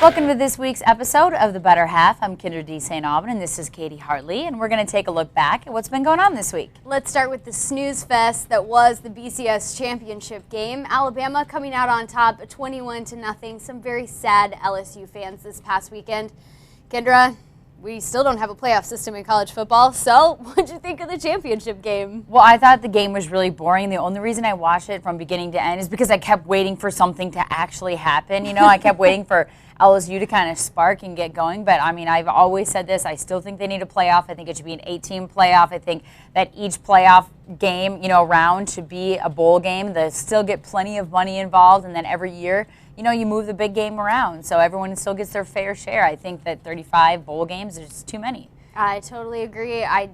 Welcome to this week's episode of The Better Half. I'm Kyndra D. St. Aubin, and this is Katy Hartley, and we're going to take a look back at what's been going on this week. Let's start with the snooze fest that was the BCS championship game. Alabama coming out on top 21-0. Some very sad LSU fans this past weekend. Kyndra, we still don't have a playoff system in college football, so what'd you think of the championship game? Well, I thought the game was really boring. The only reason I watched it from beginning to end is because I kept waiting for something to actually happen. You know, I kept waiting for LSU to kind of spark and get going. But, I mean, I've always said this. I still think they need a playoff. I think it should be an 8-team playoff. I think that each playoff game, round should be a bowl game. They still get plenty of money involved. And then every year, you move the big game around. So everyone still gets their fair share. I think that 35 bowl games is just too many. I totally agree. I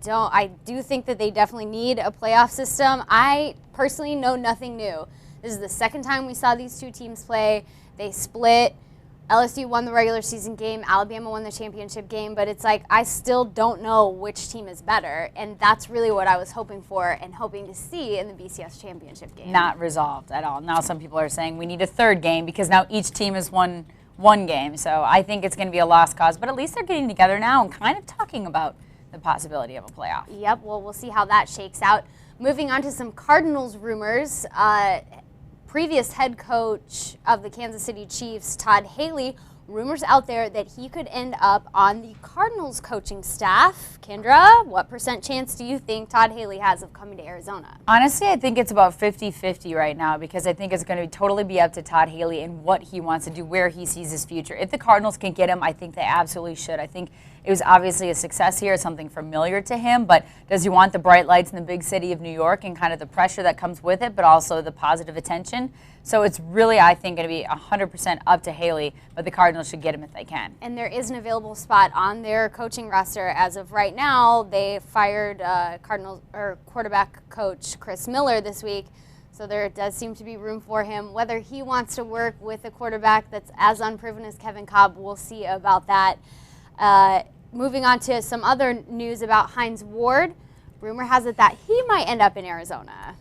do think that they definitely need a playoff system. I personally know nothing new. This is the second time we saw these two teams play. They split. LSU won the regular season game, Alabama won the championship game, but it's like I still don't know which team is better, and that's really what I was hoping for and hoping to see in the BCS championship game. Not resolved at all. Now some people are saying we need a third game because now each team has won one game, so I think it's going to be a lost cause, but at least they're getting together now and kind of talking about the possibility of a playoff. Yep, well, we'll see how that shakes out. Moving on to some Cardinals rumors. Previous head coach of the Kansas City Chiefs, Todd Haley, rumors out there that he could end up on the Cardinals coaching staff. Kyndra, what % chance do you think Todd Haley has of coming to Arizona? Honestly, I think it's about 50-50 right now because I think it's going to totally be up to Todd Haley and what he wants to do, where he sees his future. If the Cardinals can get him, I think they absolutely should. I think it was obviously a success here, something familiar to him, but does he want the bright lights in the big city of New York and kind of the pressure that comes with it, but also the positive attention? So it's really, I think, going to be 100% up to Haley, but the Cardinals should get him if they can. And there is an available spot on their coaching roster as of right now. They fired Cardinals or quarterback coach Chris Miller this week, so there does seem to be room for him. Whether he wants to work with a quarterback that's as unproven as Kevin Kolb, we'll see about that. Moving on to some other news about Hines Ward, rumor has it that he might end up in Arizona.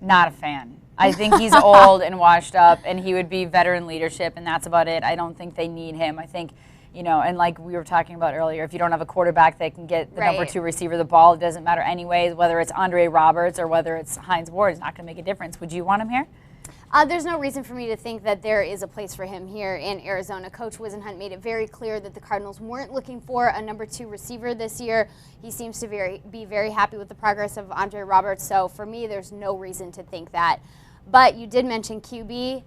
Not a fan. I think he's old and washed up, and he would be veteran leadership, and that's about it. I don't think they need him. I think, and like we were talking about earlier, if you don't have a quarterback that can get the number 2 receiver the ball, it doesn't matter anyways, whether it's Andre Roberts or whether it's Hines Ward, it's not going to make a difference. Would you want him here? There's no reason for me to think that there is a place for him here in Arizona. Coach Wisenhunt made it very clear that the Cardinals weren't looking for a number 2 receiver this year. He seems to be very happy with the progress of Andre Roberts, so for me, there's no reason to think that. But you did mention QB.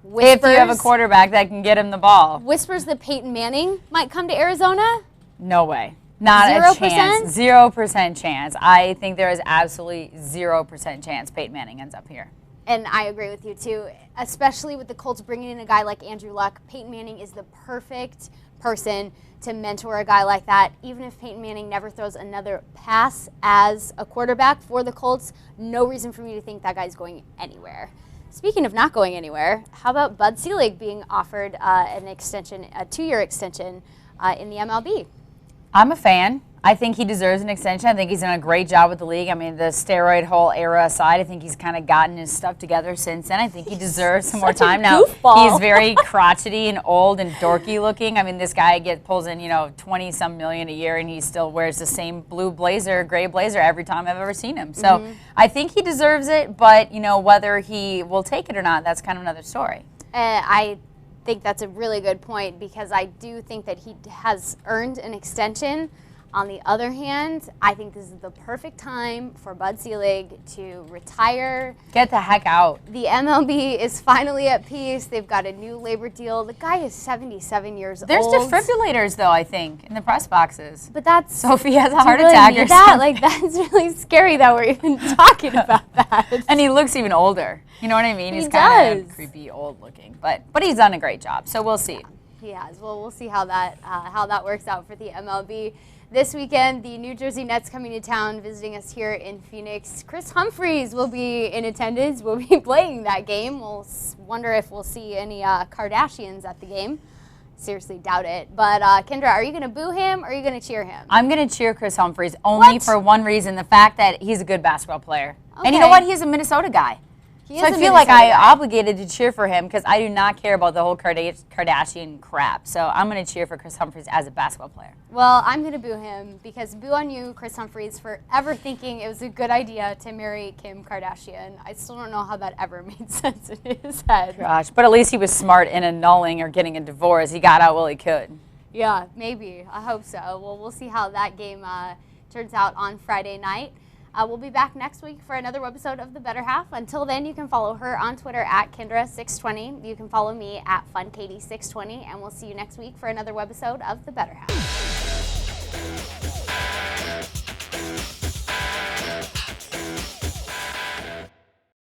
If you have a quarterback that can get him the ball. Whispers that Peyton Manning might come to Arizona? No way. Not 0%? A chance. 0% chance. I think there is absolutely 0% chance Peyton Manning ends up here. And I agree with you, too, especially with the Colts bringing in a guy like Andrew Luck. Peyton Manning is the perfect person to mentor a guy like that. Even if Peyton Manning never throws another pass as a quarterback for the Colts, no reason for me to think that guy's going anywhere. Speaking of not going anywhere, how about Bud Selig being offered an extension, a 2-year extension in the MLB? I'm a fan. I think he deserves an extension. I think he's done a great job with the league. I mean, the steroid whole era aside, I think he's kind of gotten his stuff together since then. I think he deserves some more time. Now, he's very crotchety and old and dorky looking. I mean, this guy pulls in, 20-some million a year, and he still wears the same blue blazer, gray blazer every time I've ever seen him. So I think he deserves it, but, whether he will take it or not, that's kind of another story. I think that's a really good point because I do think that he has earned an extension. On the other hand, I think this is the perfect time for Bud Selig to retire. Get the heck out. The MLB is finally at peace. They've got a new labor deal. The guy is 77 years old. There's defibrillators, though, I think, in the press boxes. But that's... So if he has a heart attack or something. That's really scary that we're even talking about that. And he looks even older. You know what I mean? He's kind of creepy, old looking. But he's done a great job, so we'll see. He has. Well, we'll see how that works out for the MLB. This weekend, the New Jersey Nets coming to town, visiting us here in Phoenix. Chris Humphries will be in attendance. We'll be playing that game. We'll wonder if we'll see any Kardashians at the game. Seriously doubt it. But Kyndra, are you going to boo him or are you going to cheer him? I'm going to cheer Chris Humphries only for one reason, the fact that he's a good basketball player. Okay. And you know what? He's a Minnesota guy. He So I is a feel like Minnesota guy. obligated to cheer for him because I do not care about the whole Kardashian crap. So I'm going to cheer for Chris Humphries as a basketball player. Well, I'm going to boo him because boo on you, Chris Humphries, for ever thinking it was a good idea to marry Kim Kardashian. I still don't know how that ever made sense in his head. Gosh, but at least he was smart in annulling or getting a divorce. He got out while he could. Yeah, maybe. I hope so. Well, we'll see how that game turns out on Friday night. We'll be back next week for another episode of The Better Half. Until then, you can follow her on Twitter at Kyndra620. You can follow me at FunKaty620. And we'll see you next week for another episode of The Better Half.